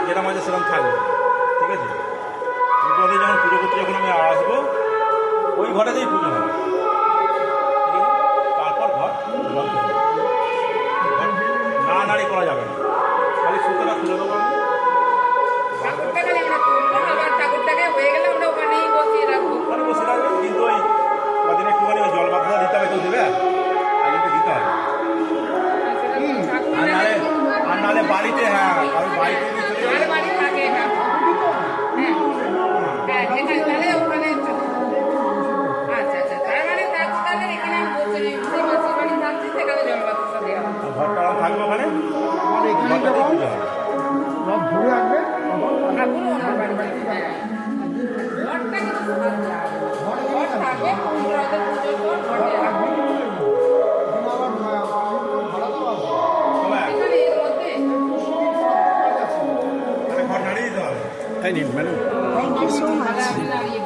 যেরকম আছে সেরকম থাকবে, ঠিক আছে? কিন্তু ওদের যখন পুজো করতে যখন আমি আসবো ওই ঘরেতেই পুজো হবে, ঠিক আছে? তারপর ঘর নাড়ানাড়ি করা যাবে না, খালি সুতোটা খুলে দেবো আমি। ওখানে বসে থাকবে, কিন্তু ওই কদিন একটুখানি ওই জল বাঁধা দিতে হবে, তো দেবে আর কিন্তু দিতে হবে। আর নাহলে বাড়িতে, হ্যাঁ আমি বাড়িতে চলে যাবো। ঘরটা থাকবে ওখানে, ঘরটাতেই পুজো হবে। ঘুরে আসবে ঘর নাড়িয়ে দিতে হবে। Thank you so much.